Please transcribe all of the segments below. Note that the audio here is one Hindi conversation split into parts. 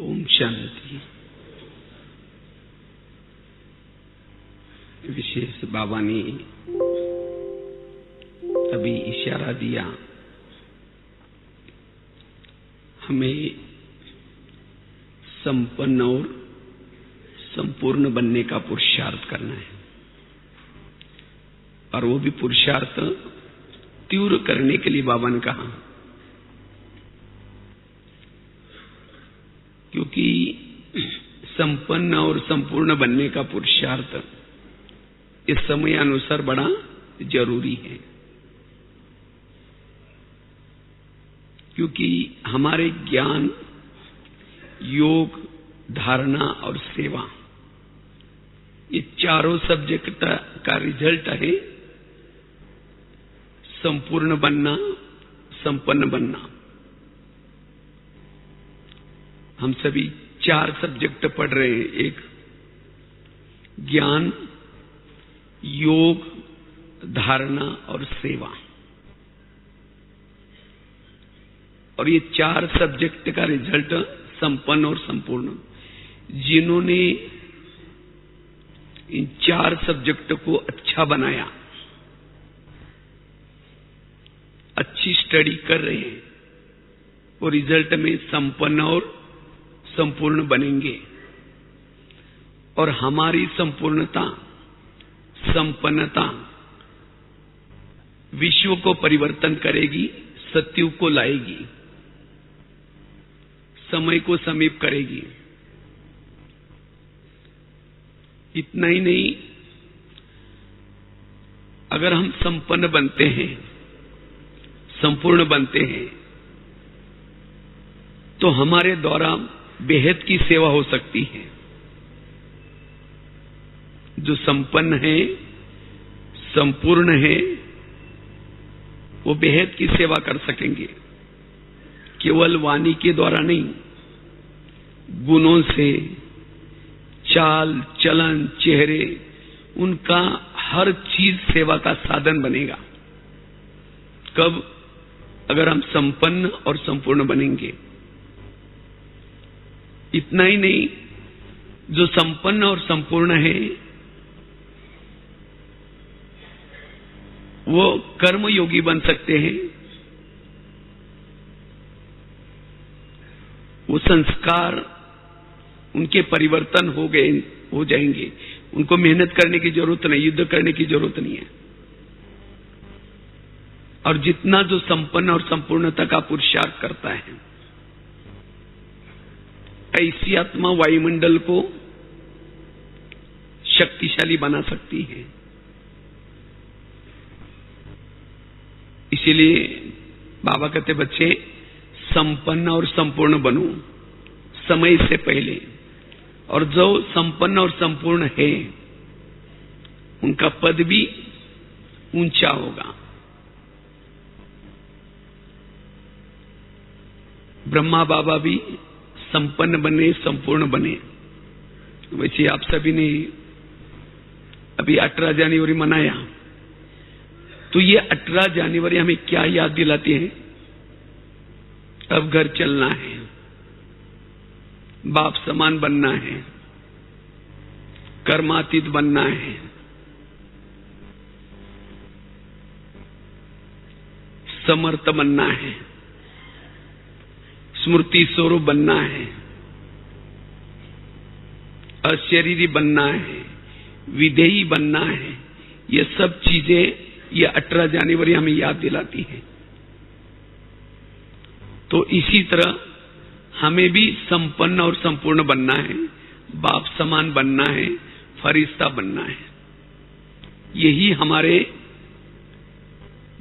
ओम शांति। विशेष बाबा ने अभी इशारा दिया, हमें संपन्न और संपूर्ण बनने का पुरुषार्थ करना है, और वो भी पुरुषार्थ तीव्र करने के लिए बाबा ने कहा, क्योंकि संपन्न और संपूर्ण बनने का पुरुषार्थ इस समय अनुसार बड़ा जरूरी है, क्योंकि हमारे ज्ञान, योग, धारणा और सेवा, ये चारों सब्जेक्ट का रिजल्ट है संपूर्ण बनना, संपन्न बनना। हम सभी 4 सब्जेक्ट पढ़ रहे हैं, एक ज्ञान, योग, धारणा और सेवा, और ये 4 सब्जेक्ट का रिजल्ट संपन्न और संपूर्ण। जिन्होंने इन 4 सब्जेक्ट को अच्छा बनाया, अच्छी स्टडी कर रहे हैं, वो रिजल्ट में संपन्न और संपूर्ण बनेंगे, और हमारी संपूर्णता, संपन्नता विश्व को परिवर्तन करेगी, सत्युग को लाएगी, समय को समीप करेगी। इतना ही नहीं, अगर हम संपन्न बनते हैं, संपूर्ण बनते हैं, तो हमारे द्वारा बेहद की सेवा हो सकती है। जो संपन्न है, संपूर्ण है, वो बेहद की सेवा कर सकेंगे, केवल वाणी के द्वारा नहीं, गुणों से, चाल चलन, चेहरे, उनका हर चीज सेवा का साधन बनेगा। कब? अगर हम संपन्न और संपूर्ण बनेंगे। इतना ही नहीं, जो संपन्न और संपूर्ण है वो कर्म योगी बन सकते हैं, वो संस्कार उनके परिवर्तन हो जाएंगे, उनको मेहनत करने की जरूरत नहीं, युद्ध करने की जरूरत नहीं है। और जितना जो संपन्न और संपूर्णता का पुरुषार्थ करता है, ऐसी आत्मा वायुमंडल को शक्तिशाली बना सकती है। इसीलिए बाबा कहते, बच्चे संपन्न और संपूर्ण बनो समय से पहले, और जो संपन्न और संपूर्ण है उनका पद भी ऊंचा होगा। ब्रह्मा बाबा भी संपन्न बने, संपूर्ण बने। वैसे आप सभी ने अभी 18 जनवरी मनाया, तो ये 18 जनवरी हमें क्या याद दिलाती है? अब घर चलना है, बाप समान बनना है, कर्मातीत बनना है, समर्थ बनना है, स्मृति स्वरूप बनना है, अशरीरी बनना है, विधेयी बनना है। ये सब चीजें ये 18 जनवरी हमें याद दिलाती है। तो इसी तरह हमें भी संपन्न और संपूर्ण बनना है, बाप समान बनना है, फरिश्ता बनना है। यही हमारे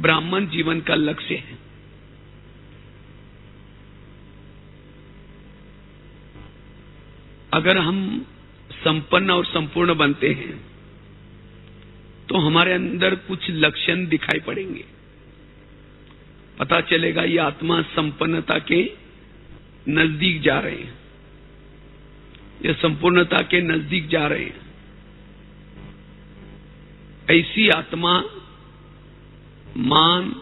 ब्राह्मण जीवन का लक्ष्य है। अगर हम संपन्न और संपूर्ण बनते हैं तो हमारे अंदर कुछ लक्षण दिखाई पड़ेंगे। पता चलेगा ये आत्मा संपन्नता के नजदीक जा रहे हैं, ये संपूर्णता के नजदीक जा रहे हैं। ऐसी आत्मा मान,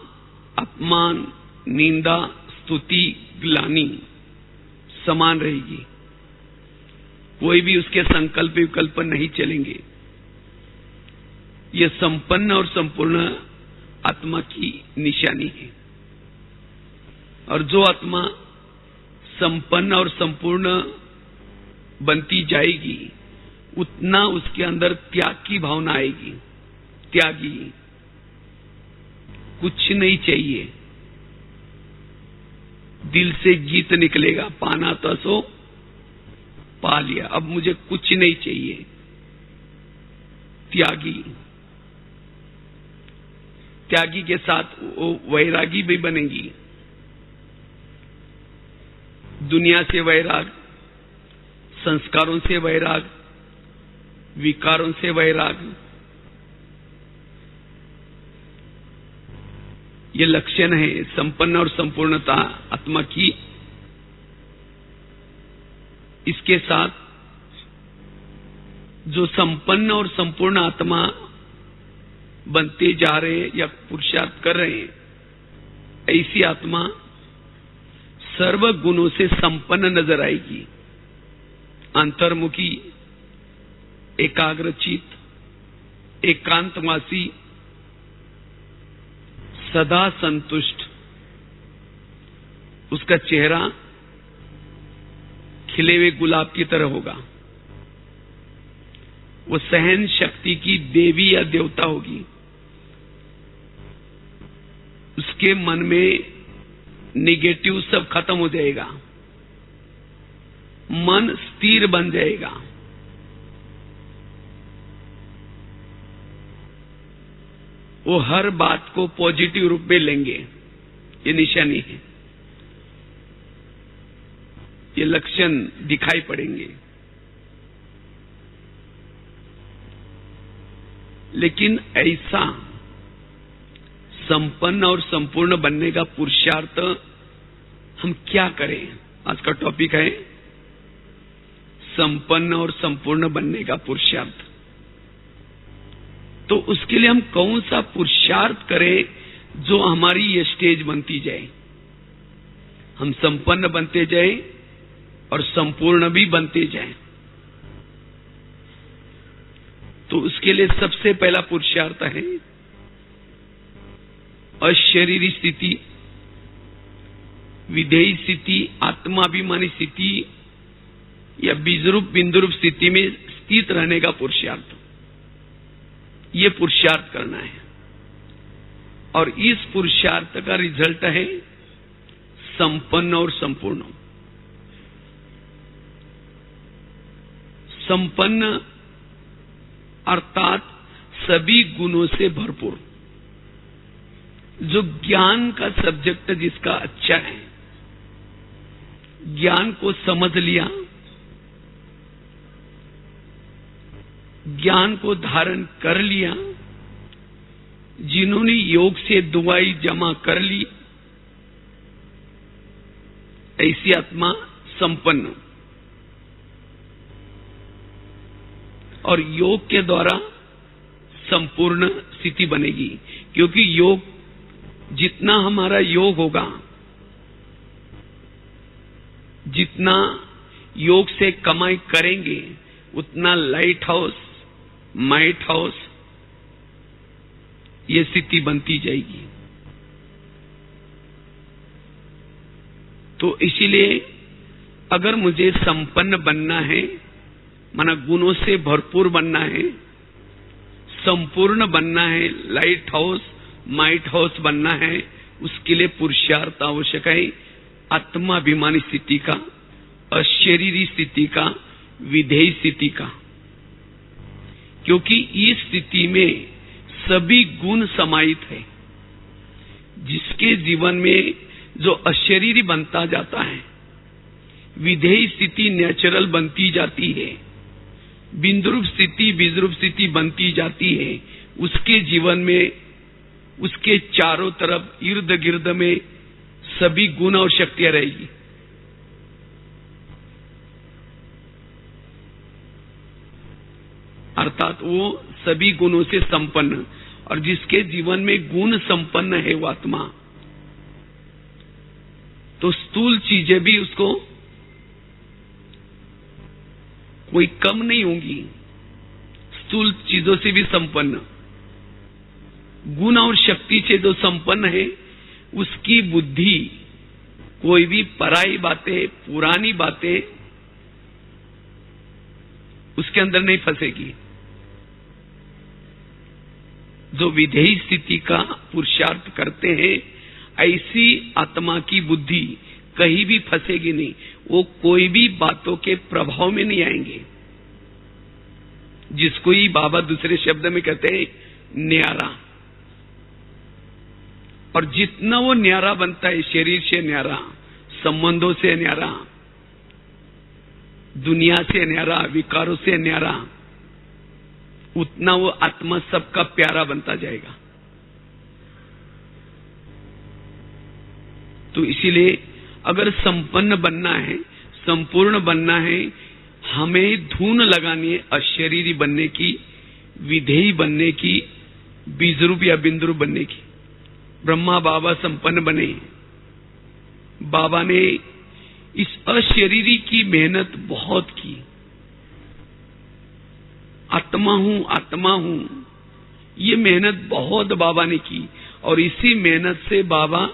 अपमान, निंदा, स्तुति, ग्लानि समान रहेगी, कोई भी उसके संकल्प विकल्प नहीं चलेंगे। ये संपन्न और संपूर्ण आत्मा की निशानी है। और जो आत्मा संपन्न और संपूर्ण बनती जाएगी, उतना उसके अंदर त्याग की भावना आएगी। त्यागी, कुछ नहीं चाहिए, दिल से गीत निकलेगा, पाना तो सो पा लिया, अब मुझे कुछ नहीं चाहिए। त्यागी, त्यागी के साथ वो वैरागी भी बनेंगी। दुनिया से वैराग, संस्कारों से वैराग, विकारों से वैराग, ये लक्षण है संपन्न और संपूर्णता आत्मा की। इसके साथ जो संपन्न और संपूर्ण आत्मा बनते जा रहे हैं या पुरुषार्थ कर रहे हैं, ऐसी आत्मा सर्व गुणों से संपन्न नजर आएगी। अंतर्मुखी, एकाग्रचित, एकांतवासी, सदा संतुष्ट। उसका चेहरा खिले हुए गुलाब की तरह होगा। वो सहन शक्ति की देवी या देवता होगी। उसके मन में निगेटिव सब खत्म हो जाएगा, मन स्थिर बन जाएगा। वो हर बात को पॉजिटिव रूप में लेंगे। ये निशानी है, ये लक्षण दिखाई पड़ेंगे। लेकिन ऐसा संपन्न और संपूर्ण बनने का पुरुषार्थ हम क्या करें? आज का टॉपिक है संपन्न और संपूर्ण बनने का पुरुषार्थ। तो उसके लिए हम कौन सा पुरुषार्थ करें जो हमारी ये स्टेज बनती जाए, हम संपन्न बनते जाए और संपूर्ण भी बनते जाए। तो उसके लिए सबसे पहला पुरुषार्थ है अशरीरी स्थिति, विधेयी स्थिति, आत्माभिमानी स्थिति या बीजरूप बिंदुरूप स्थिति में स्थित रहने का पुरुषार्थ। ये पुरुषार्थ करना है। और इस पुरुषार्थ का रिजल्ट है संपन्न और संपूर्ण। संपन्न अर्थात सभी गुणों से भरपूर, जो ज्ञान का सब्जेक्ट जिसका अच्छा है, ज्ञान को समझ लिया, ज्ञान को धारण कर लिया, जिन्होंने योग से दुआई जमा कर ली, ऐसी आत्मा संपन्न। और योग के द्वारा संपूर्ण स्थिति बनेगी, क्योंकि योग जितना हमारा योग होगा, जितना योग से कमाई करेंगे, उतना लाइट हाउस, माइट हाउस ये स्थिति बनती जाएगी। तो इसीलिए अगर मुझे संपन्न बनना है, माना गुणों से भरपूर बनना है, संपूर्ण बनना है, लाइट हाउस माइट हाउस बनना है, उसके लिए पुरुषार्थ आवश्यक है आत्माभिमानी स्थिति का, अशरीरी स्थिति का, विधेयी स्थिति का। क्योंकि इस स्थिति में सभी गुण समाहित है। जिसके जीवन में जो अशरीरी बनता जाता है, विधेयी स्थिति नेचुरल बनती जाती है, बिंदुरूप स्थिति बीजरूप स्थिति बनती जाती है, उसके जीवन में, उसके चारों तरफ इर्द गिर्द में सभी गुण और शक्तियां रहेगी। अर्थात वो सभी गुणों से संपन्न। और जिसके जीवन में गुण संपन्न है वो आत्मा, तो स्थूल चीजें भी उसको कोई कम नहीं होंगी, स्थूल चीजों से भी संपन्न। गुण और शक्ति से जो संपन्न है, उसकी बुद्धि कोई भी पराई बातें, पुरानी बातें उसके अंदर नहीं फंसेगी। जो विधेयी स्थिति का पुरुषार्थ करते हैं, ऐसी आत्मा की बुद्धि कहीं भी फंसेगी नहीं। वो कोई भी बातों के प्रभाव में नहीं आएंगे, जिसको ही बाबा दूसरे शब्द में कहते हैं न्यारा। और जितना वो न्यारा बनता है, शरीर से न्यारा, संबंधों से न्यारा, दुनिया से न्यारा, विकारों से न्यारा, उतना वो आत्मा सबका प्यारा बनता जाएगा। तो इसीलिए अगर संपन्न बनना है, संपूर्ण बनना है, हमें धून लगानी है अशरीरी बनने की, विधेयी बनने की, बीजरूप या बिंदुरूप बनने की। ब्रह्मा बाबा संपन्न बने, बाबा ने इस अशरीरी की मेहनत बहुत की। आत्मा हूं, आत्मा हूं, ये मेहनत बहुत बाबा ने की, और इसी मेहनत से बाबा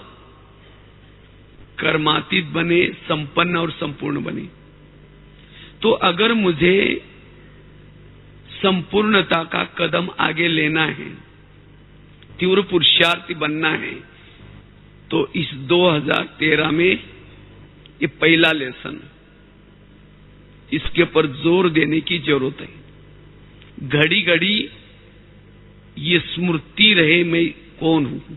कर्मातीत बने, संपन्न और संपूर्ण बने। तो अगर मुझे संपूर्णता का कदम आगे लेना है, तीव्र पुरुषार्थी बनना है, तो इस 2013 में ये पहला लेसन, इसके ऊपर जोर देने की जरूरत है। घड़ी घड़ी ये स्मृति रहे मैं कौन हूं।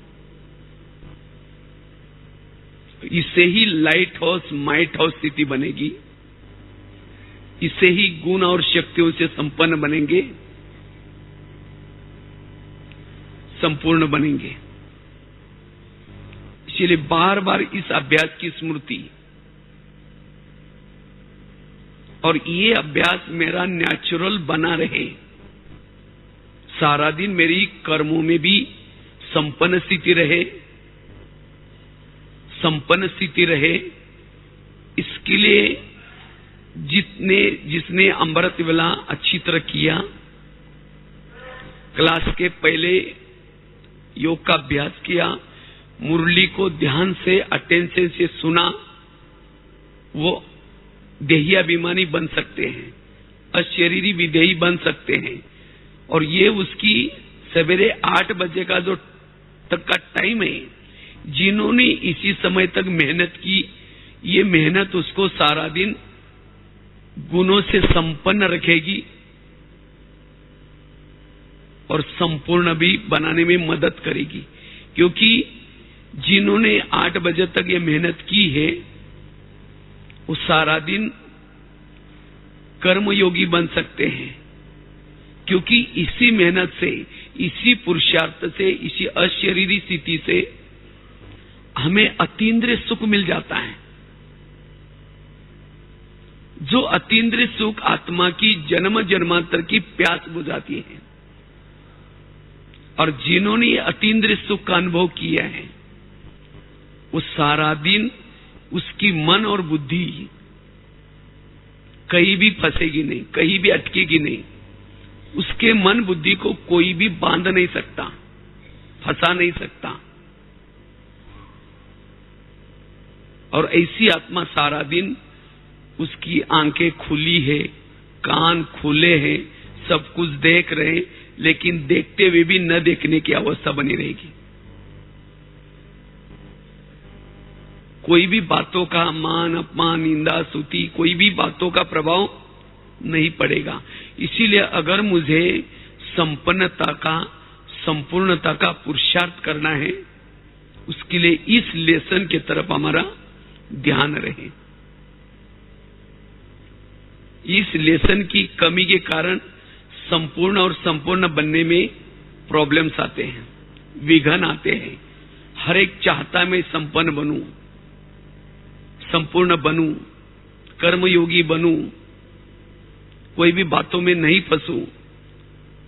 इससे ही लाइट हाउस माइट हाउस स्थिति बनेगी, इससे ही गुण और शक्तियों से संपन्न बनेंगे, संपूर्ण बनेंगे। इसलिए बार बार इस अभ्यास की स्मृति, और ये अभ्यास मेरा नेचुरल बना रहे। सारा दिन मेरी कर्मों में भी संपन्न स्थिति रहे, संपन्न स्थिति रहे। इसके लिए जिसने अमृत वेला अच्छी तरह किया, क्लास के पहले योग का अभ्यास किया, मुरली को ध्यान से अटेंशन से सुना, वो देही अभिमानी बन सकते हैं, अशरीरी विधेयी बन सकते हैं। और ये उसकी सवेरे 8 बजे का जो तक का टाइम है, जिन्होंने इसी समय तक मेहनत की, ये मेहनत उसको सारा दिन गुणों से संपन्न रखेगी और संपूर्ण भी बनाने में मदद करेगी। क्योंकि जिन्होंने 8 बजे तक ये मेहनत की है, वो सारा दिन कर्मयोगी बन सकते हैं। क्योंकि इसी मेहनत से, इसी पुरुषार्थ से, इसी अशरीरी स्थिति से हमें अतीन्द्रिय सुख मिल जाता है। जो अतीन्द्रिय सुख आत्मा की जन्म जन्मांतर की प्यास बुझाती है। और जिन्होंने ये अतीन्द्रिय सुख का अनुभव किया है, वो सारा दिन उसकी मन और बुद्धि कहीं भी फंसेगी नहीं, कहीं भी अटकेगी नहीं। उसके मन बुद्धि को कोई भी बांध नहीं सकता, फंसा नहीं सकता। और ऐसी आत्मा सारा दिन, उसकी आंखें खुली है, कान खुले हैं, सब कुछ देख रहे हैं, लेकिन देखते हुए भी न देखने की अवस्था बनी रहेगी। कोई भी बातों का मान अपमान निंदा स्तुति, कोई भी बातों का प्रभाव नहीं पड़ेगा। इसीलिए अगर मुझे संपन्नता का, संपूर्णता का पुरुषार्थ करना है, उसके लिए इस लेसन की तरफ हमारा ध्यान रहे। इस लेसन की कमी के कारण संपूर्ण और संपूर्ण बनने में प्रॉब्लम्स आते हैं, विघ्न आते हैं। हर एक चाहता मैं संपन्न बनूं, संपूर्ण बनूं, कर्मयोगी बनूं, कोई भी बातों में नहीं फंसूं।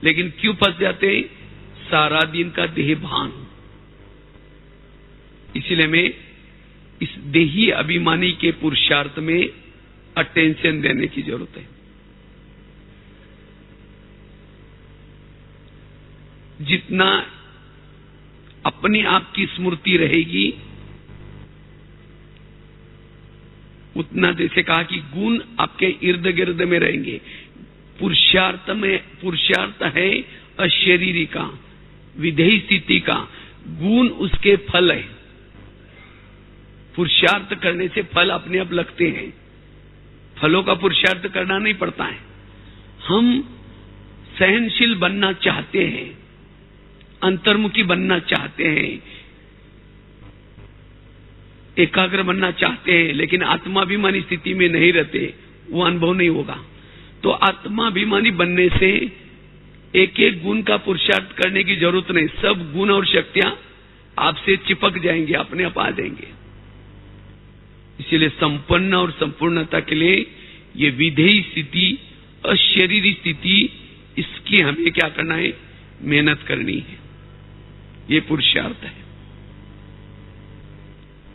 लेकिन क्यों फंस जाते हैं? सारा दिन का देह भान। इसलिए मैं इस देही अभिमानी के पुरुषार्थ में अटेंशन देने की जरूरत है। जितना अपने आप की स्मृति रहेगी, उतना जैसे कहा कि गुण आपके इर्द गिर्द में रहेंगे। पुरुषार्थ है अशरीरी का, विधेयी स्थिति का, गुण उसके फल है। पुरुषार्थ करने से फल अपने आप लगते हैं, फलों का पुरुषार्थ करना नहीं पड़ता है। हम सहनशील बनना चाहते हैं, अंतर्मुखी बनना चाहते हैं, एकाग्र बनना चाहते हैं, लेकिन आत्माभिमानी स्थिति में नहीं रहते, वो अनुभव नहीं होगा। तो आत्माभिमानी बनने से एक एक गुण का पुरुषार्थ करने की जरूरत नहीं, सब गुण और शक्तियां आपसे चिपक जाएंगे, अपने आप आ जाएंगे। इसीलिए संपन्न और संपूर्णता के लिए ये विधेयी स्थिति, अशरीरी स्थिति, इसकी हमें क्या करना है? मेहनत करनी है, ये पुरुषार्थ है।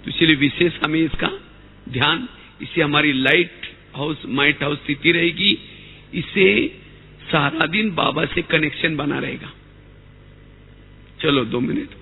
तो इसलिए विशेष हमें इसका ध्यान, इससे हमारी लाइट हाउस माइट हाउस स्थिति रहेगी, इससे सारा दिन बाबा से कनेक्शन बना रहेगा। चलो 2 मिनट।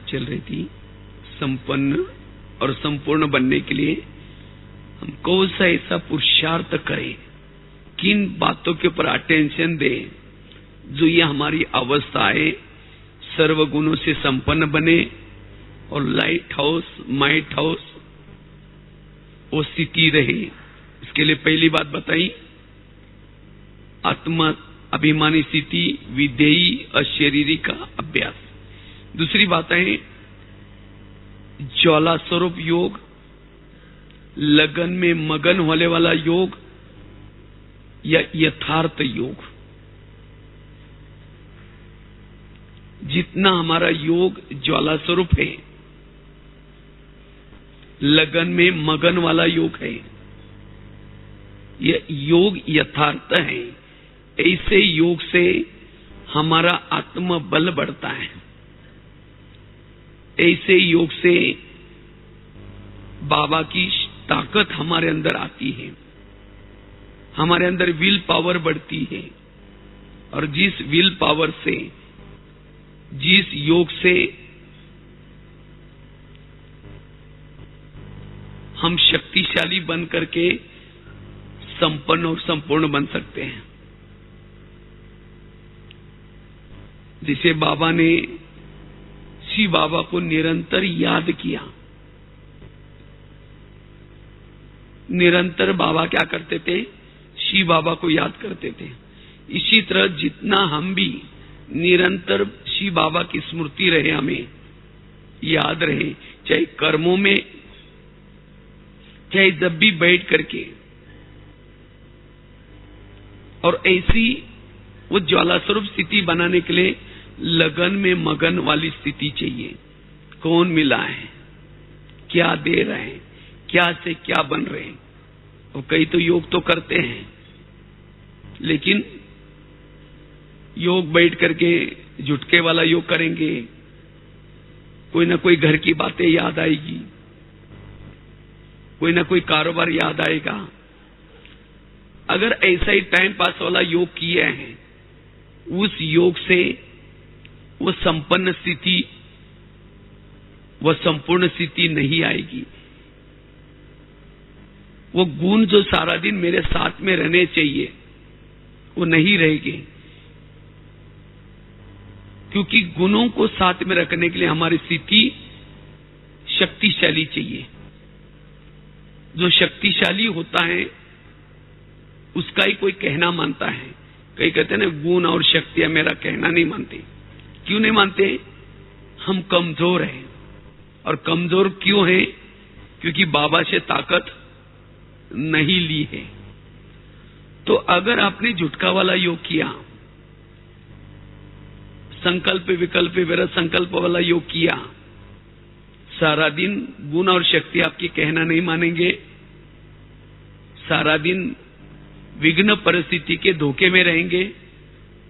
चल रही थी, संपन्न और संपूर्ण बनने के लिए हम कौन सा ऐसा पुरुषार्थ करें, किन बातों के ऊपर अटेंशन दें जो ये हमारी अवस्था है, सर्व गुणों से संपन्न बने और लाइट हाउस माइट हाउस वो स्थिति रहे। इसके लिए पहली बात बताई, आत्मा अभिमानी स्थिति, विधेयी अशरीरी का अभ्यास। दूसरी बात है ज्वाला स्वरूप योग, लगन में मगन होने वाला योग या यथार्थ योग। जितना हमारा योग ज्वाला स्वरूप है, लगन में मगन वाला योग है, यह योग यथार्थ है। ऐसे योग से हमारा आत्मबल बढ़ता है। ऐसे योग से बाबा की ताकत हमारे अंदर आती है, हमारे अंदर विल पावर बढ़ती है। और जिस विल पावर से, जिस योग से हम शक्तिशाली बन करके संपन्न और संपूर्ण बन सकते हैं। जिसे बाबा ने शिव बाबा को निरंतर याद किया। निरंतर बाबा क्या करते थे? शिव बाबा को याद करते थे। इसी तरह जितना हम भी निरंतर शिव बाबा की स्मृति रहे, हमें याद रहे, चाहे कर्मों में, चाहे जब भी बैठ करके। और ऐसी वो ज्वाला स्वरूप स्थिति बनाने के लिए लगन में मगन वाली स्थिति चाहिए। कौन मिला है, क्या दे रहे हैं, क्या से क्या बन रहे हैं। और कई तो योग तो करते हैं, लेकिन योग बैठ करके झुटके वाला योग करेंगे, कोई ना कोई घर की बातें याद आएगी, कोई ना कोई कारोबार याद आएगा। अगर ऐसा ही टाइम पास वाला योग किए हैं, उस योग से वो संपन्न स्थिति, वो संपूर्ण स्थिति नहीं आएगी। वो गुण जो सारा दिन मेरे साथ में रहने चाहिए, वो नहीं रहेंगे। क्योंकि गुणों को साथ में रखने के लिए हमारी स्थिति शक्तिशाली चाहिए। जो शक्तिशाली होता है उसका ही कोई कहना मानता है। कई कहते हैं ना, गुण और शक्ति मेरा कहना नहीं मानते। क्यों नहीं मानते? हम कमजोर हैं। और कमजोर क्यों हैं? क्योंकि बाबा से ताकत नहीं ली है। तो अगर आपने झुटका वाला योग किया, संकल्प विकल्प विरत संकल्प वाला योग किया, सारा दिन गुण और शक्ति आपकी कहना नहीं मानेंगे, सारा दिन विघ्न परिस्थिति के धोखे में रहेंगे,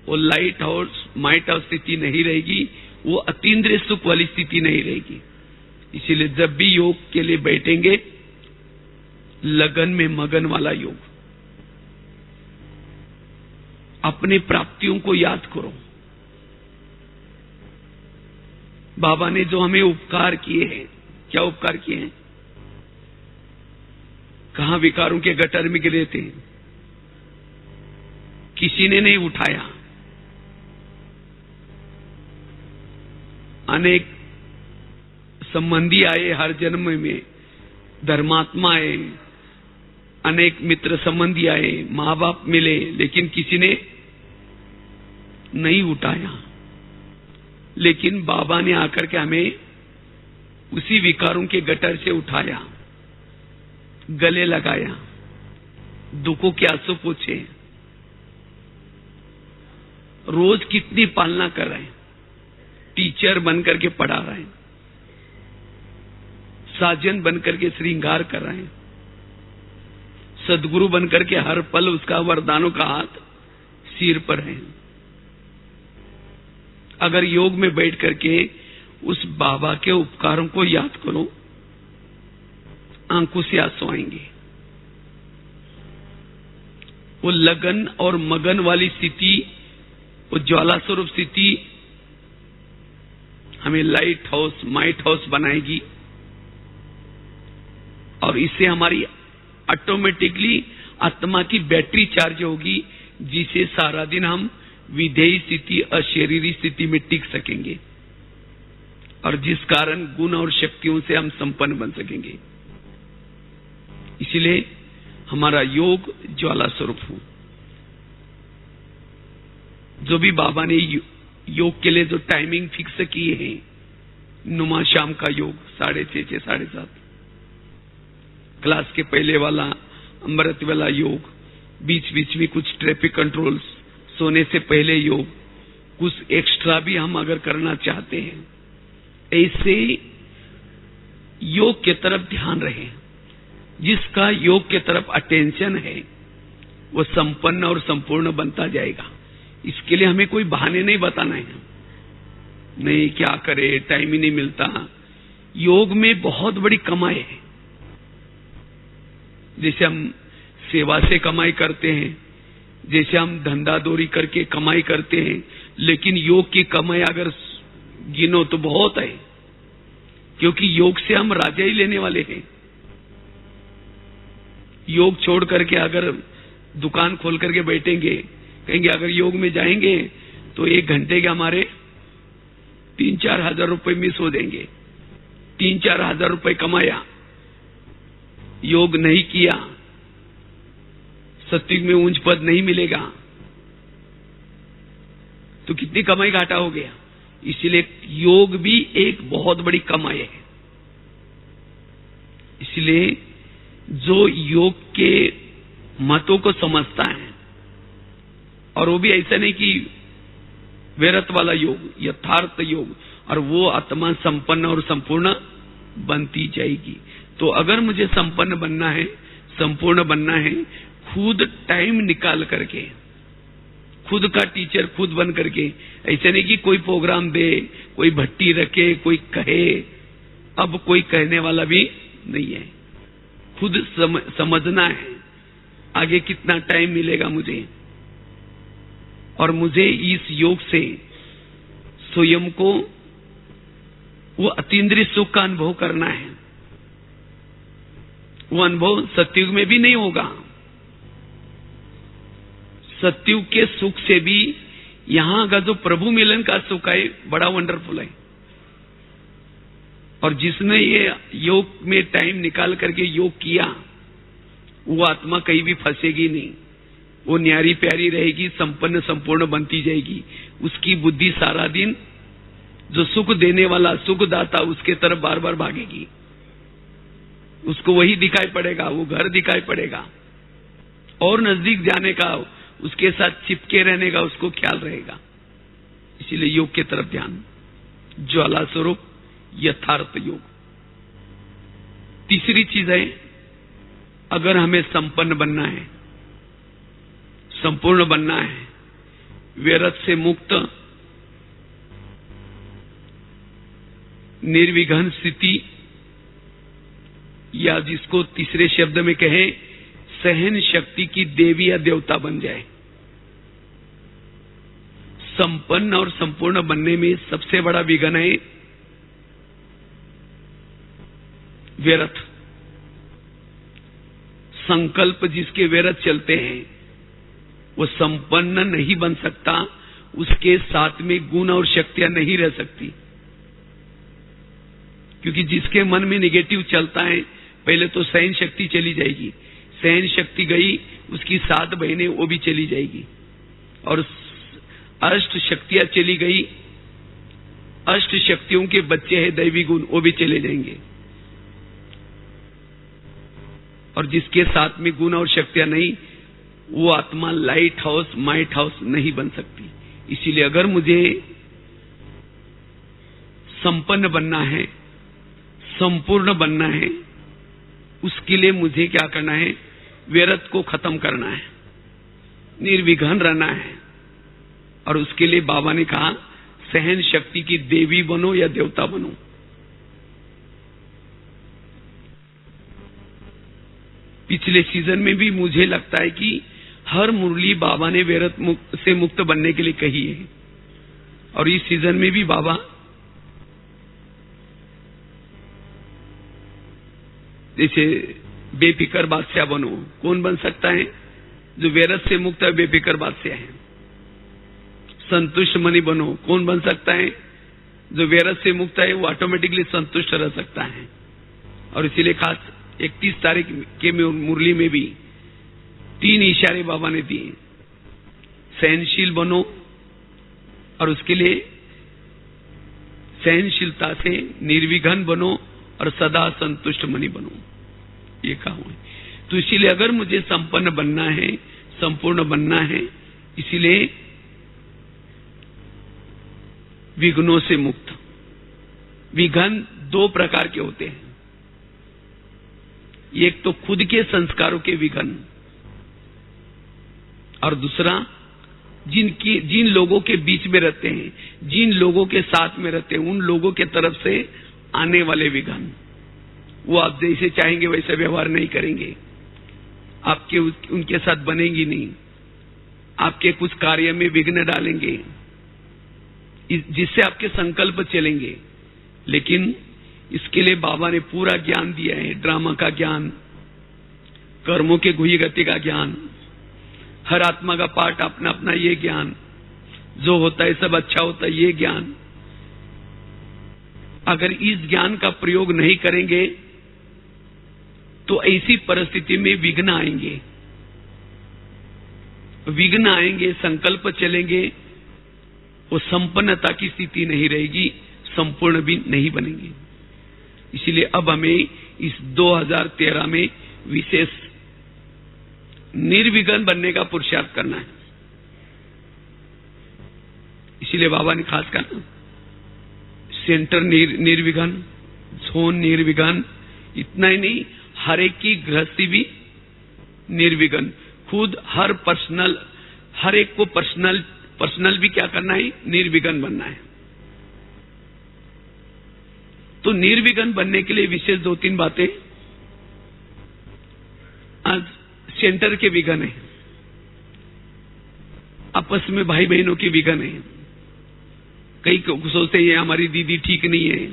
वो लाइट हाउस माइट हाउस स्थिति नहीं रहेगी, वो अतीन्द्रिय सुख वाली स्थिति नहीं रहेगी। इसीलिए जब भी योग के लिए बैठेंगे, लगन में मगन वाला योग। अपने प्राप्तियों को याद करो। बाबा ने जो हमें उपकार किए हैं, क्या उपकार किए हैं? कहां विकारों के गटर में गिरे थे, किसी ने नहीं उठाया। अनेक संबंधी आए हर जन्म में, धर्मात्मा आए, अनेक मित्र संबंधी आए, मां बाप मिले, लेकिन किसी ने नहीं उठाया। लेकिन बाबा ने आकर के हमें उसी विकारों के गटर से उठाया, गले लगाया, दुखों के आंसू पूछे। रोज कितनी पालना कर रहे हैं, टीचर बनकर के पढ़ा रहे हैं, साजन बनकर के श्रृंगार कर रहे हैं, सदगुरु बनकर के हर पल उसका वरदानों का हाथ सिर पर है। अगर योग में बैठ करके उस बाबा के उपकारों को याद करो, आंखों से आंसू आएंगे। वो लगन और मगन वाली स्थिति, वो ज्वाला स्वरूप स्थिति हमें लाइट हाउस माइट हाउस बनाएगी। और इससे हमारी ऑटोमेटिकली आत्मा की बैटरी चार्ज होगी, जिसे सारा दिन हम विधेयी स्थिति अशरीरी स्थिति में टिक सकेंगे, और जिस कारण गुण और शक्तियों से हम संपन्न बन सकेंगे। इसीलिए हमारा योग ज्वाला स्वरूप हो। जो भी बाबा ने योग के लिए जो टाइमिंग फिक्स किए हैं, नुमा शाम का योग 6:30 से 7:30, क्लास के पहले वाला अमृत वाला योग, बीच बीच में कुछ ट्रैफिक कंट्रोल्स, सोने से पहले योग, कुछ एक्स्ट्रा भी हम अगर करना चाहते हैं, ऐसे योग के तरफ ध्यान रहे। जिसका योग के तरफ अटेंशन है वो संपन्न और संपूर्ण बनता जाएगा। इसके लिए हमें कोई बहाने नहीं बताना है, नहीं क्या करे, टाइम ही नहीं मिलता। योग में बहुत बड़ी कमाई है। जैसे हम सेवा से कमाई करते हैं, जैसे हम धंधा दौरी करके कमाई करते हैं, लेकिन योग की कमाई अगर गिनो तो बहुत है, क्योंकि योग से हम राजा ही लेने वाले हैं। योग छोड़ करके अगर दुकान खोल करके बैठेंगे, कहेंगे अगर योग में जाएंगे तो 1 घंटे के हमारे 3-4 हजार रुपए मिस हो जाएंगे। 3-4 हजार रुपए कमाया, योग नहीं किया, सत्युग में ऊंच पद नहीं मिलेगा, तो कितनी कमाई घाटा हो गया। इसलिए योग भी एक बहुत बड़ी कमाई है। इसलिए जो योग के महत्व को समझता है, और वो भी ऐसा नहीं कि वैरत वाला योग, यथार्थ योग, और वो आत्मा संपन्न और संपूर्ण बनती जाएगी। तो अगर मुझे संपन्न बनना है, संपूर्ण बनना है, खुद टाइम निकाल करके, खुद का टीचर खुद बन करके, ऐसे नहीं कि कोई प्रोग्राम दे, कोई भट्टी रखे, कोई कहे, अब कोई कहने वाला भी नहीं है। खुद समझना है आगे कितना टाइम मिलेगा मुझे, और मुझे इस योग से स्वयं को वो अतीन्द्रिय सुख का अनुभव करना है। वो अनुभव सत्युग में भी नहीं होगा। सत्युग के सुख से भी यहां का जो प्रभु मिलन का सुख है बड़ा वंडरफुल है। और जिसने ये योग में टाइम निकाल करके योग किया, वो आत्मा कहीं भी फंसेगी नहीं, वो न्यारी प्यारी रहेगी, संपन्न संपूर्ण बनती जाएगी। उसकी बुद्धि सारा दिन जो सुख देने वाला सुखदाता उसके तरफ बार बार भागेगी। उसको वही दिखाई पड़ेगा, वो घर दिखाई पड़ेगा, और नजदीक जाने का, उसके साथ चिपके रहने का उसको ख्याल रहेगा। इसीलिए योग के तरफ ध्यान, ज्वाला स्वरूप यथार्थ योग। तीसरी चीज है, अगर हमें संपन्न बनना है, संपूर्ण बनना है, वैरत से मुक्त, निर्विघ्न स्थिति, या जिसको तीसरे शब्द में कहें सहन शक्ति की देवी या देवता बन जाए। संपन्न और संपूर्ण बनने में सबसे बड़ा विघ्न है वैरत। संकल्प जिसके वैरत चलते हैं वो संपन्न नहीं बन सकता, उसके साथ में गुण और शक्तियां नहीं रह सकती। क्योंकि जिसके मन में निगेटिव चलता है, पहले तो सहन शक्ति चली जाएगी, सहन शक्ति गई, उसकी 7 बहनें वो भी चली जाएगी, और अष्ट शक्तियां चली गई, अष्ट शक्तियों के बच्चे हैं दैवी गुण, वो भी चले जाएंगे। और जिसके साथ में गुण और शक्तियां नहीं, वो आत्मा लाइट हाउस माइट हाउस नहीं बन सकती। इसीलिए अगर मुझे संपन्न बनना है, संपूर्ण बनना है, उसके लिए मुझे क्या करना है, वैरत को खत्म करना है, निर्विघ्न रहना है। और उसके लिए बाबा ने कहा सहन शक्ति की देवी बनो या देवता बनो। पिछले सीजन में भी मुझे लगता है कि हर मुरली बाबा ने वैरत से मुक्त बनने के लिए कही है, और इस सीजन में भी बाबा जैसे बेफिक्र बादशाह बनो। कौन बन सकता है? जो वैरत से मुक्त है, बेफिक्र बादशाह है। संतुष्ट मनी बनो। कौन बन सकता है? जो वैरत से मुक्त है, वो ऑटोमेटिकली संतुष्ट रह सकता है। और इसीलिए खास 31 तारीख के मुरली में भी 3 इशारे बाबा ने दिए। सहनशील बनो, और उसके लिए सहनशीलता से निर्विघ्न बनो और सदा संतुष्ट मनी बनो, ये कहा है। तो इसीलिए अगर मुझे संपन्न बनना है, संपूर्ण बनना है, इसीलिए विघ्नों से मुक्त। विघ्न 2 प्रकार के होते हैं, एक तो खुद के संस्कारों के विघ्न, और दूसरा जिन लोगों के बीच में रहते हैं, जिन लोगों के साथ में रहते हैं, उन लोगों के तरफ से आने वाले विघ्न। वो आप जैसे चाहेंगे वैसे व्यवहार नहीं करेंगे, आपके उनके साथ बनेंगी नहीं, आपके कुछ कार्य में विघ्न डालेंगे, जिससे आपके संकल्प चलेंगे। लेकिन इसके लिए बाबा ने पूरा ज्ञान दिया है, ड्रामा का ज्ञान, कर्मों के गुह्य गति का ज्ञान, हर आत्मा का पार्ट अपना अपना ये ज्ञान, जो होता है सब अच्छा होता है ये ज्ञान। अगर इस ज्ञान का प्रयोग नहीं करेंगे तो ऐसी परिस्थिति में विघ्न आएंगे, विघ्न आएंगे, संकल्प चलेंगे, वो संपन्नता की स्थिति नहीं रहेगी, संपूर्ण भी नहीं बनेंगे। इसीलिए अब हमें इस 2013 में विशेष निर्विघ्न बनने का पुरुषार्थ करना है। इसीलिए बाबा ने खास कहा सेंटर निर्विघ्न, जोन निर्विघ्न, इतना ही नहीं, हर एक की गृहस्थी भी निर्विघ्न। खुद हर एक को पर्सनल भी क्या करना है, निर्विघ्न बनना है। तो निर्विघ्न बनने के लिए विशेष 2-3 बातें। आज सेंटर के विघ्न है, आपस में भाई बहनों के विघ्न है। कई सोचते हैं हमारी दीदी ठीक नहीं है,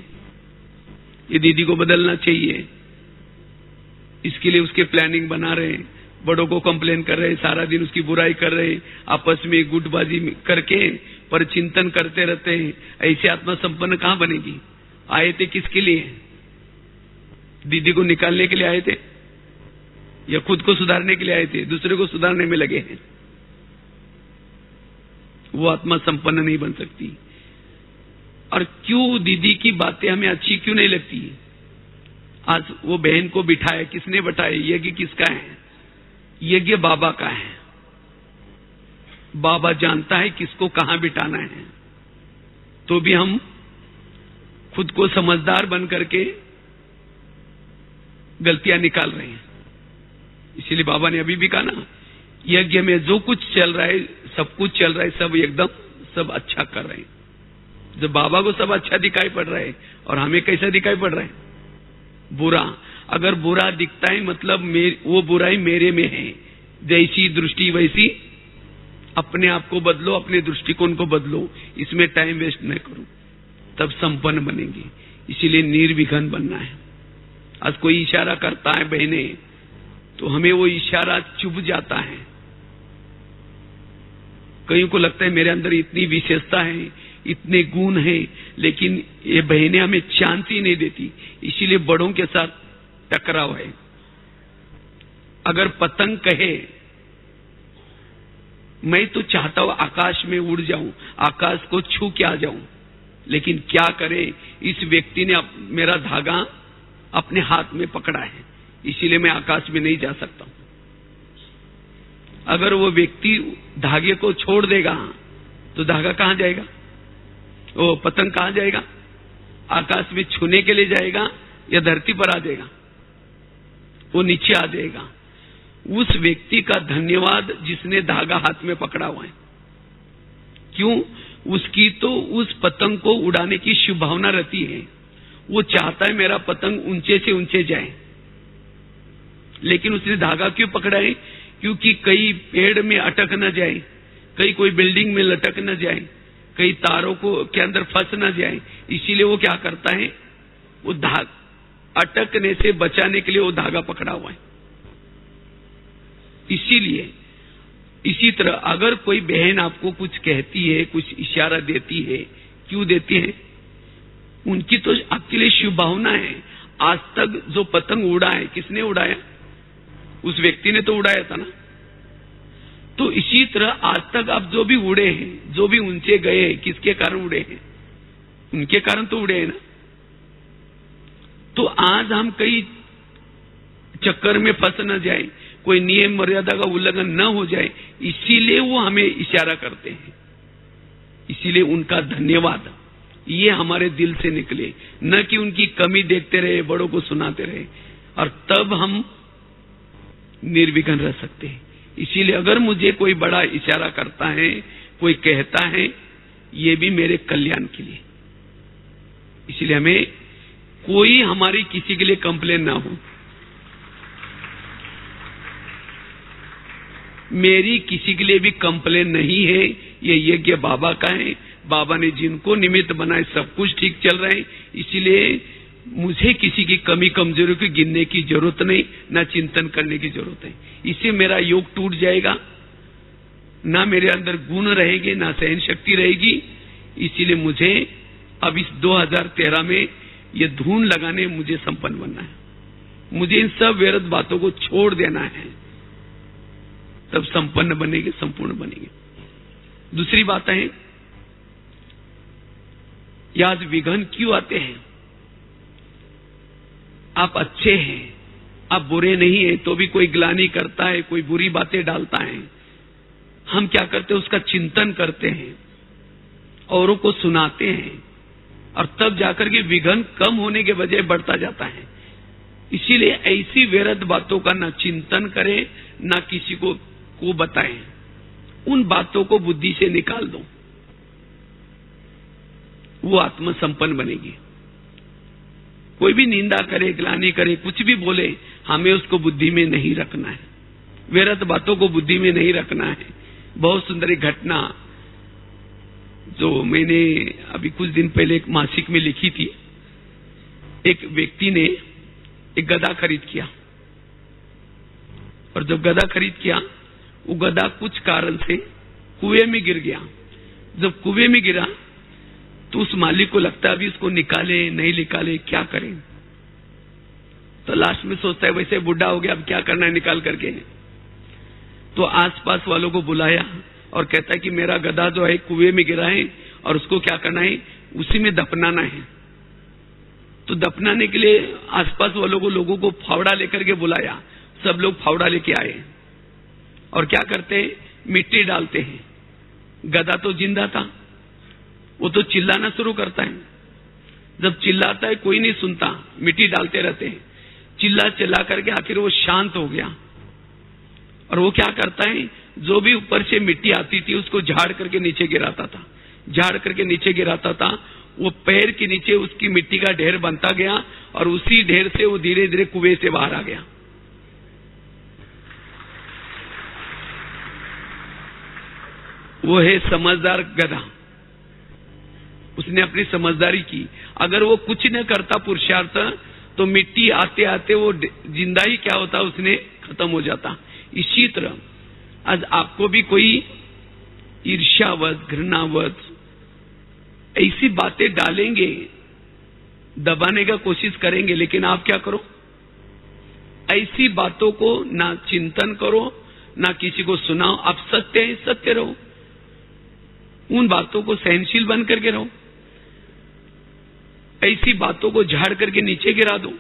ये दीदी को बदलना चाहिए, इसके लिए उसके प्लानिंग बना रहे हैं, बड़ों को कंप्लेन कर रहे हैं, सारा दिन उसकी बुराई कर रहे हैं, आपस में गुटबाजी करके पर चिंतन करते रहते हैं। ऐसे आत्मा संपन्न कहां बनेगी? आए थे किसके लिए? दीदी को निकालने के लिए आए थे या खुद को सुधारने के लिए आए थे? दूसरे को सुधारने में लगे हैं। वो आत्मा संपन्न नहीं बन सकती। और क्यों दीदी की बातें हमें अच्छी क्यों नहीं लगती? आज वो बहन को बिठाया, किसने बैठाया? यज्ञ किसका है? यज्ञ बाबा का है। बाबा जानता है किसको कहां बिठाना है। तो भी हम खुद को समझदार बन करके गलतियां निकाल रहे हैं। इसीलिए बाबा ने अभी भी कहा ना, यज्ञ में जो कुछ चल रहा है, सब कुछ चल रहा है, सब एकदम सब अच्छा कर रहे हैं। जब बाबा को सब अच्छा दिखाई पड़ रहा है और हमें कैसा दिखाई पड़ रहा है? बुरा। अगर बुरा दिखता है मतलब वो बुराई मेरे में है। जैसी दृष्टि वैसी अपने आप को बदलो, अपने दृष्टिकोण को बदलो, इसमें टाइम वेस्ट न करो, तब संपन्न बनेंगे। इसीलिए निर्विघ्न बनना है। आज कोई इशारा करता है बहने, तो हमें वो इशारा चुभ जाता है। कईयों को लगता है मेरे अंदर इतनी विशेषता है, इतने गुण हैं, लेकिन ये बहनें हमें चांस ही नहीं देती। इसीलिए बड़ों के साथ टकराव है। अगर पतंग कहे मैं तो चाहता हूं आकाश में उड़ जाऊं, आकाश को छू के आ जाऊं, लेकिन क्या करे, इस व्यक्ति ने मेरा धागा अपने हाथ में पकड़ा है, इसीलिए मैं आकाश में नहीं जा सकता। अगर वो व्यक्ति धागे को छोड़ देगा तो धागा कहां जाएगा? वो पतंग कहां जाएगा? आकाश में छूने के लिए जाएगा या धरती पर आ जाएगा? वो नीचे आ जाएगा। उस व्यक्ति का धन्यवाद जिसने धागा हाथ में पकड़ा हुआ है। क्यों? उसकी तो उस पतंग को उड़ाने की शुभ भावना रहती है। वो चाहता है मेरा पतंग ऊंचे से ऊंचे जाए, लेकिन उसने धागा क्यों पकड़ा है? क्योंकि कई पेड़ में अटक न जाए, कहीं कोई बिल्डिंग में लटक न जाए, कई तारों के अंदर फंस न जाए। इसीलिए वो क्या करता है, वो अटकने से बचाने के लिए वो धागा पकड़ा हुआ है। इसीलिए इसी तरह अगर कोई बहन आपको कुछ कहती है, कुछ इशारा देती है, क्यों देती है? उनकी तो आपके लिए शुभ भावना है, आज तक जो पतंग उड़ा है, किसने उड़ाया? उस व्यक्ति ने तो उड़ाया था ना। तो इसी तरह आज तक आप जो भी उड़े हैं, जो भी ऊंचे गए, किसके कारण उड़े हैं? उनके कारण तो उड़े हैं ना। तो आज हम कई चक्कर में फंस न जाए, कोई नियम मर्यादा का उल्लंघन न हो जाए, इसीलिए वो हमें इशारा करते हैं। इसीलिए उनका धन्यवाद ये हमारे दिल से निकले, न कि उनकी कमी देखते रहे, बड़ों को सुनाते रहे, और तब हम निर्विघ्न रह सकते हैं। इसीलिए अगर मुझे कोई बड़ा इशारा करता है, कोई कहता है, ये भी मेरे कल्याण के लिए। इसलिए हमें कोई हमारी किसी के लिए कंप्लेन ना हो। मेरी किसी के लिए भी कंप्लेन नहीं है। ये यज्ञ बाबा का है, बाबा ने जिनको निमित्त बनाए सब कुछ ठीक चल रहा है। इसीलिए मुझे किसी की कमी कमजोरी को गिनने की जरूरत नहीं, ना चिंतन करने की जरूरत है। इससे मेरा योग टूट जाएगा, ना मेरे अंदर गुण रहेंगे, ना सहन शक्ति रहेगी। इसीलिए मुझे अब इस 2013 में ये धून लगाने मुझे संपन्न बनना है। मुझे इन सब व्यर्थ बातों को छोड़ देना है, तब संपन्न बनेंगे, संपूर्ण बनेंगे। दूसरी बात है, आज विघ्न क्यों आते हैं? आप अच्छे हैं, आप बुरे नहीं है, तो भी कोई ग्लानि करता है, कोई बुरी बातें डालता है। हम क्या करते हैं? उसका चिंतन करते हैं, औरों को सुनाते हैं, और तब जाकर के विघ्न कम होने के बजाय बढ़ता जाता है। इसीलिए ऐसी व्यर्थ बातों का ना चिंतन करें, ना किसी को बताएं। उन बातों को बुद्धि से निकाल दो, वो आत्म संपन्न बनेगी। कोई भी निंदा करे, ग्लानि करे, कुछ भी बोले, हमें उसको बुद्धि में नहीं रखना है। व्यर्थ बातों को बुद्धि में नहीं रखना है। बहुत सुंदर एक घटना जो मैंने अभी कुछ दिन पहले एक मासिक में लिखी थी। एक व्यक्ति ने एक गधा खरीद किया, और जब गधा खरीद किया, वो गधा कुछ कारण से कुएं में गिर गया। जब कुएं में गिरा तो उस मालिक को लगता है अभी इसको निकाले नहीं निकाले, क्या करें? तो लास्ट में सोचता है वैसे बुढ़ा हो गया, अब क्या करना है निकाल करके। तो आसपास वालों को बुलाया और कहता है कि मेरा गधा जो है कुएं में गिरा है, और उसको क्या करना है? उसी में दफनाना है। तो दफनाने के लिए आसपास वालों को, लोगों को फावड़ा लेकर के बुलाया। सब लोग फावड़ा लेके आए, और क्या करते हैं? मिट्टी डालते हैं। गधा तो जिंदा था, वो तो चिल्लाना शुरू करता है। जब चिल्लाता है कोई नहीं सुनता, मिट्टी डालते रहते हैं। चिल्ला चिल्ला करके आखिर वो शांत हो गया, और वो क्या करता है? जो भी ऊपर से मिट्टी आती थी उसको झाड़ करके नीचे गिराता था, झाड़ करके नीचे गिराता था। वो पैर के नीचे उसकी मिट्टी का ढेर बनता गया, और उसी ढेर से वो धीरे धीरे कुएं से बाहर आ गया। वो है समझदार गधा। उसने अपनी समझदारी की। अगर वो कुछ न करता पुरुषार्थ, तो मिट्टी आते आते वो जिंदा ही क्या होता, उसने खत्म हो जाता। इसी तरह आज आपको भी कोई ईर्ष्यावश, घृणावश ऐसी बातें डालेंगे, दबाने का कोशिश करेंगे, लेकिन आप क्या करो? ऐसी बातों को ना चिंतन करो, ना किसी को सुनाओ। आप सत्य है, सत्य रहो। उन बातों को सहनशील बन करके रहो। ऐसी बातों को झाड़ करके नीचे गिरा दो।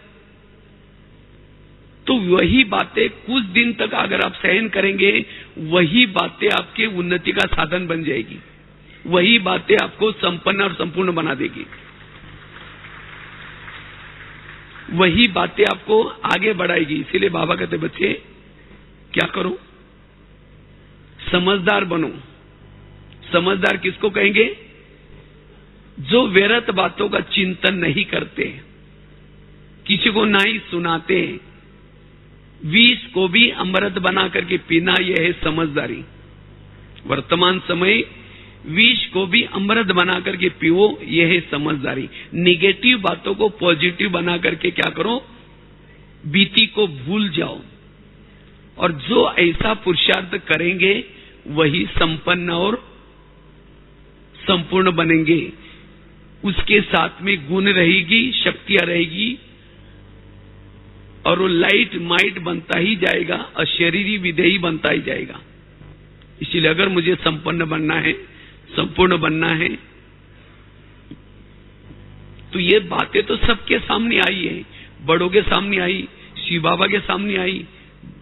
तो वही बातें कुछ दिन तक अगर आप सहन करेंगे, वही बातें आपके उन्नति का साधन बन जाएगी। वही बातें आपको संपन्न और संपूर्ण बना देगी। वही बातें आपको आगे बढ़ाएगी। इसीलिए बाबा कहते बच्चे क्या करो? समझदार बनो। समझदार किसको कहेंगे? जो व्यर्थ बातों का चिंतन नहीं करते, किसी को ना ही सुनाते, विष को भी अमृत बना करके पीना, यह है समझदारी। वर्तमान समय विष को भी अमृत बना करके पियो, यह है समझदारी। निगेटिव बातों को पॉजिटिव बना करके क्या करो? बीती को भूल जाओ। और जो ऐसा पुरुषार्थ करेंगे, वही संपन्न और संपूर्ण बनेंगे। उसके साथ में गुण रहेगी, शक्तियां रहेगी, और वो लाइट माइट बनता ही जाएगा, अशरीरी विधेयी बनता ही जाएगा। इसीलिए अगर मुझे संपन्न बनना है, संपूर्ण बनना है, तो ये बातें तो सबके सामने आई है, बड़ों के सामने आई, शिव बाबा के सामने आई,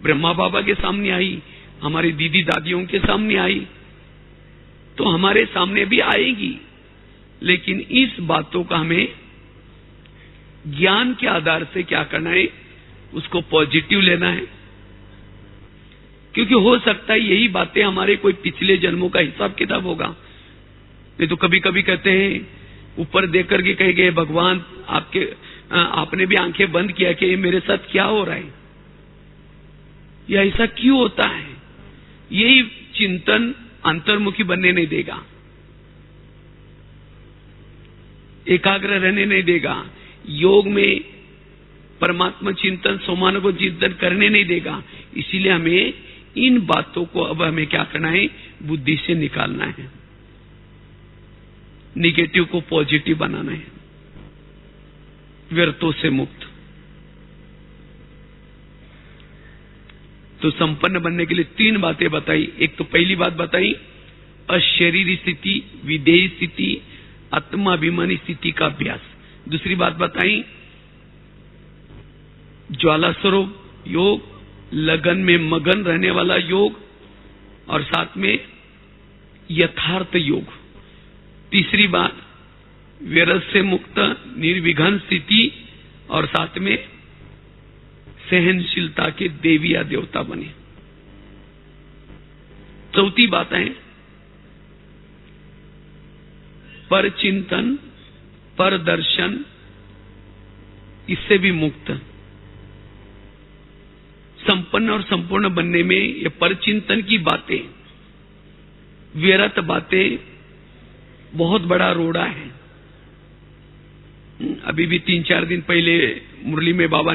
ब्रह्मा बाबा के सामने आई, हमारी दीदी दादियों के सामने आई, तो हमारे सामने भी आएगी। लेकिन इस बातों का हमें ज्ञान के आधार से क्या करना है, उसको पॉजिटिव लेना है। क्योंकि हो सकता है यही बातें हमारे कोई पिछले जन्मों का हिसाब किताब होगा। नहीं तो कभी कभी कहते हैं, ऊपर देख करके कहेंगे, भगवान आपने भी आंखें बंद किया कि ये मेरे साथ क्या हो रहा है, या ऐसा क्यों होता है। यही चिंतन अंतर्मुखी बनने नहीं देगा, एकाग्र रहने नहीं देगा, योग में परमात्मा चिंतन, सोमानों को चिंतन करने नहीं देगा। इसीलिए हमें इन बातों को अब हमें क्या करना है, बुद्धि से निकालना है, निगेटिव को पॉजिटिव बनाना है, व्यर्थों से मुक्त। तो संपन्न बनने के लिए 3 बातें बताई। एक तो पहली बात बताई, अशरीरी स्थिति, विधेयी स्थिति, आत्माभिमानी स्थिति का अभ्यास। दूसरी बात बताई, ज्वाला स्वरूप योग, लगन में मगन रहने वाला योग, और साथ में यथार्थ योग। तीसरी बात, व्यर्थ से मुक्त निर्विघ्न स्थिति, और साथ में सहनशीलता के देवी या देवता बने। चौथी बात है, पर चिंतन, पर दर्शन, इससे भी मुक्त। संपन्न और संपूर्ण बनने में ये परचिंतन की बातें, व्यर्थ बातें बहुत बड़ा रोड़ा है। अभी भी 3-4 दिन पहले मुरली में बाबा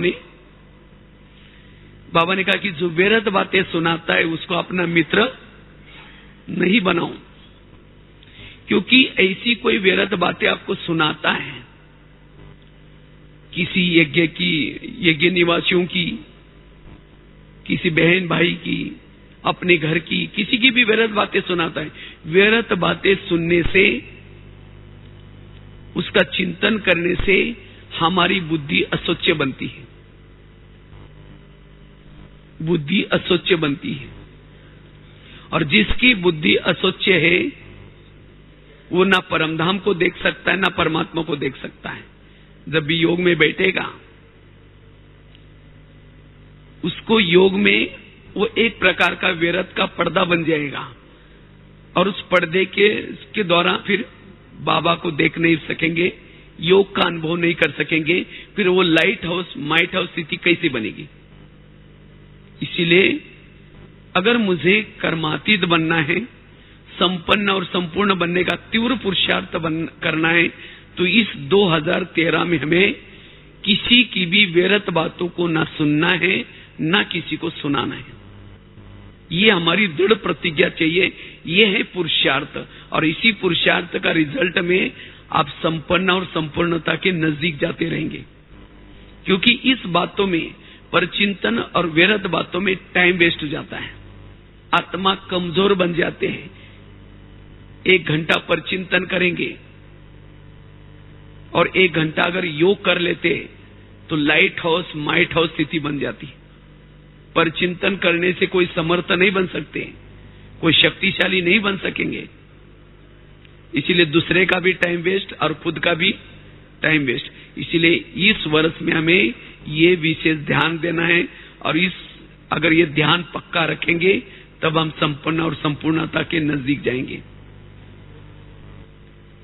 ने कहा कि जो व्यर्थ बातें सुनाता है उसको अपना मित्र नहीं बनाओ, क्योंकि ऐसी कोई व्यर्थ बातें आपको सुनाता है, किसी यज्ञ निवासियों की, किसी बहन भाई की, अपने घर की, किसी की भी व्यर्थ बातें सुनाता है। व्यर्थ बातें सुनने से, उसका चिंतन करने से हमारी बुद्धि असोच्य बनती है, बुद्धि असोच्य बनती है। और जिसकी बुद्धि असोच्य है वो ना परमधाम को देख सकता है, ना परमात्मा को देख सकता है। जब भी योग में बैठेगा, उसको योग में वो एक प्रकार का व्यर्थ का पर्दा बन जाएगा, और उस पर्दे के द्वारा फिर बाबा को देख नहीं सकेंगे, योग का अनुभव नहीं कर सकेंगे। फिर वो लाइट हाउस माइट हाउस स्थिति कैसे बनेगी। इसीलिए अगर मुझे कर्मातीत बनना है, संपन्न और संपूर्ण बनने का तीव्र पुरुषार्थ करना है, तो इस 2013 में हमें किसी की भी व्यर्थ बातों को ना सुनना है, ना किसी को सुनाना है। ये हमारी दृढ़ प्रतिज्ञा चाहिए। ये है पुरुषार्थ, और इसी पुरुषार्थ का रिजल्ट में आप संपन्न और संपूर्णता के नजदीक जाते रहेंगे। क्योंकि इस बातों में, परचिंतन और व्यर्थ बातों में टाइम वेस्ट हो जाता है, आत्मा कमजोर बन जाते हैं। 1 घंटा परचिंतन करेंगे और 1 घंटा अगर योग कर लेते तो लाइट हाउस माइट हाउस स्थिति बन जाती। परचिंतन करने से कोई समर्थ नहीं बन सकते, कोई शक्तिशाली नहीं बन सकेंगे। इसीलिए दूसरे का भी टाइम वेस्ट और खुद का भी टाइम वेस्ट। इसीलिए इस वर्ष में हमें ये विशेष ध्यान देना है, और अगर ये ध्यान पक्का रखेंगे तब हम संपन्न और संपूर्णता के नजदीक जाएंगे।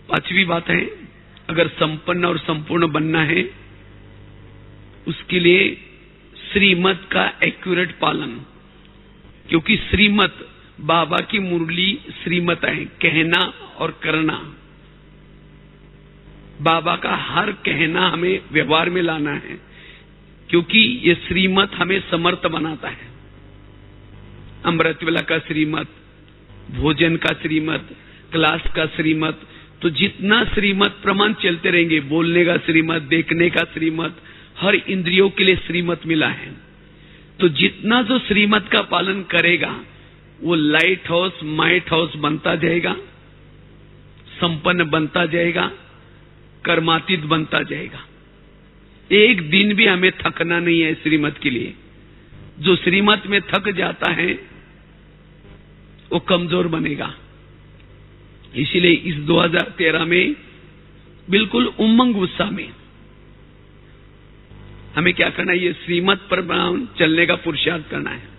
5वीं बात है, अगर संपन्न और संपूर्ण बनना है, उसके लिए श्रीमत का एक्यूरेट पालन। क्योंकि श्रीमत, बाबा की मुरली श्रीमत है, कहना और करना। बाबा का हर कहना हमें व्यवहार में लाना है, क्योंकि ये श्रीमत हमें समर्थ बनाता है। अमृतवेला का श्रीमत, भोजन का श्रीमत, क्लास का श्रीमत, तो जितना श्रीमत प्रमाण चलते रहेंगे, बोलने का श्रीमत, देखने का श्रीमत, हर इंद्रियों के लिए श्रीमत मिला है। तो जितना जो श्रीमत का पालन करेगा वो लाइट हाउस माइट हाउस बनता जाएगा, संपन्न बनता जाएगा, कर्मातीत बनता जाएगा। एक दिन भी हमें थकना नहीं है श्रीमत के लिए। जो श्रीमत में थक जाता है वो कमजोर बनेगा। इसीलिए इस 2013 में बिल्कुल उमंग उत्साह में हमें क्या करना है, ये श्रीमत पर चलने का पुरुषार्थ करना है।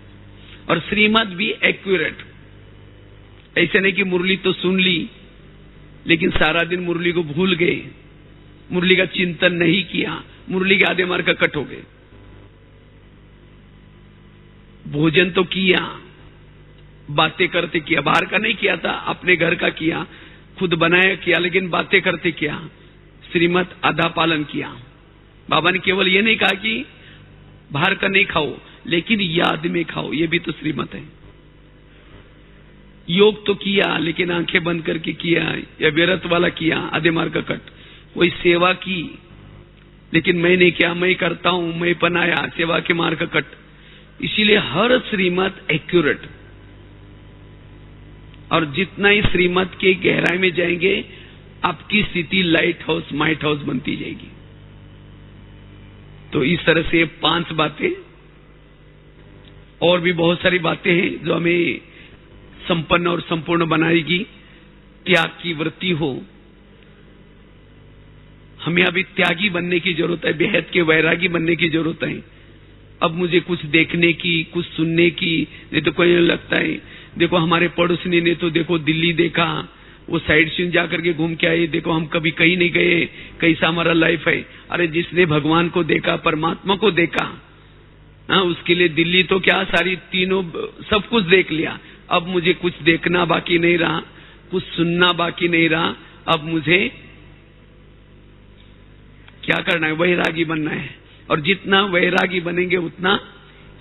और श्रीमत भी एक्यूरेट, ऐसे नहीं कि मुरली तो सुन ली लेकिन सारा दिन मुरली को भूल गए, मुरली का चिंतन नहीं किया, मुरली के आधे मार्ग कट हो गए। भोजन तो किया, बातें करते किया, बाहर का नहीं किया था, अपने घर का किया, खुद बनाया किया, लेकिन बातें करते किया, श्रीमत आधा पालन किया। बाबा ने केवल ये नहीं कहा कि बाहर का नहीं खाओ लेकिन याद में खाओ, ये भी तो श्रीमत है। योग तो किया लेकिन आंखें बंद करके किया, या व्रत वाला किया आधे मार्ग का कट। कोई सेवा की लेकिन मैं नहीं किया, मैं करता हूं, मैं पनाया, सेवा के मार्ग का कट। इसीलिए हर श्रीमत एक्यूरेट। और जितना ही श्रीमत के गहराई में जाएंगे आपकी स्थिति लाइट हाउस माइट हाउस बनती जाएगी। तो इस तरह से 5 बातें, और भी बहुत सारी बातें हैं जो हमें संपन्न और संपूर्ण बनाएगी। त्याग की वृत्ति हो, हमें अभी त्यागी बनने की जरूरत है, बेहद के वैरागी बनने की जरूरत है। अब मुझे कुछ देखने की, कुछ सुनने की, नहीं तो कोई लगता है देखो हमारे पड़ोसी ने तो देखो दिल्ली देखा, वो साइड सीन जाकर के घूम के आए, देखो हम कभी कहीं नहीं गए, कैसा हमारा लाइफ है। अरे जिसने भगवान को देखा, परमात्मा को देखा, हाँ, उसके लिए दिल्ली तो क्या सारी तीनों सब कुछ देख लिया। अब मुझे कुछ देखना बाकी नहीं रहा, कुछ सुनना बाकी नहीं रहा। अब मुझे क्या करना है, वैरागी बनना है। और जितना वैरागी बनेंगे उतना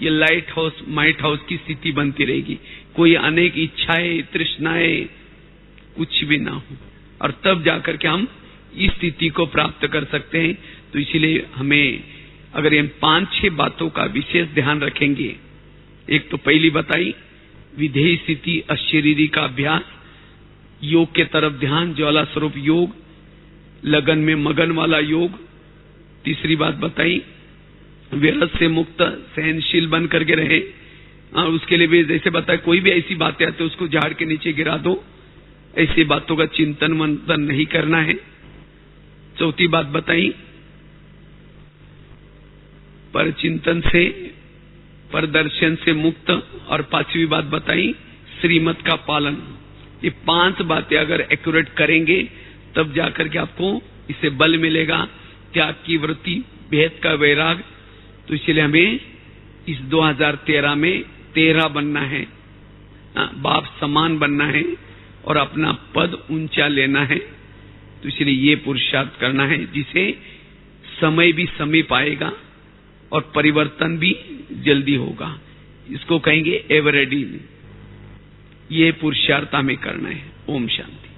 ये लाइट हाउस माइट हाउस की स्थिति बनती रहेगी। कोई अनेक इच्छाएं तृष्णाएं कुछ भी ना हो, और तब जाकर के हम इस स्थिति को प्राप्त कर सकते हैं। तो इसीलिए हमें अगर इन 5-6 बातों का विशेष ध्यान रखेंगे, एक तो पहली बताई विधेय स्थिति अशरीरी का अभ्यास, योग के तरफ ध्यान, ज्वाला स्वरूप योग, लगन में मगन वाला योग। तीसरी बात बताई विरत से मुक्त सहनशील बन करके रहे। उसके लिए भी जैसे बताया कोई भी ऐसी बातें आती है उसको झाड़ के नीचे गिरा दो, ऐसी बातों का चिंतन मंथन नहीं करना है। चौथी बात बताई पर चिंतन से पर दर्शन से मुक्त। और 5वीं बात बताई श्रीमत का पालन। ये 5 बातें अगर एक्यूरेट करेंगे तब जाकर के आपको इससे बल मिलेगा, त्याग की वृत्ति, भेद का वैराग। तो इसलिए हमें इस 2013 में 13 बनना है, बाप समान बनना है और अपना पद ऊंचा लेना है। तो इसलिए ये पुरुषार्थ करना है जिसे समय भी समीप आएगा और परिवर्तन भी जल्दी होगा। इसको कहेंगे एवर रेडी। ये पुरुषार्थ हमें करना है। ओम शांति।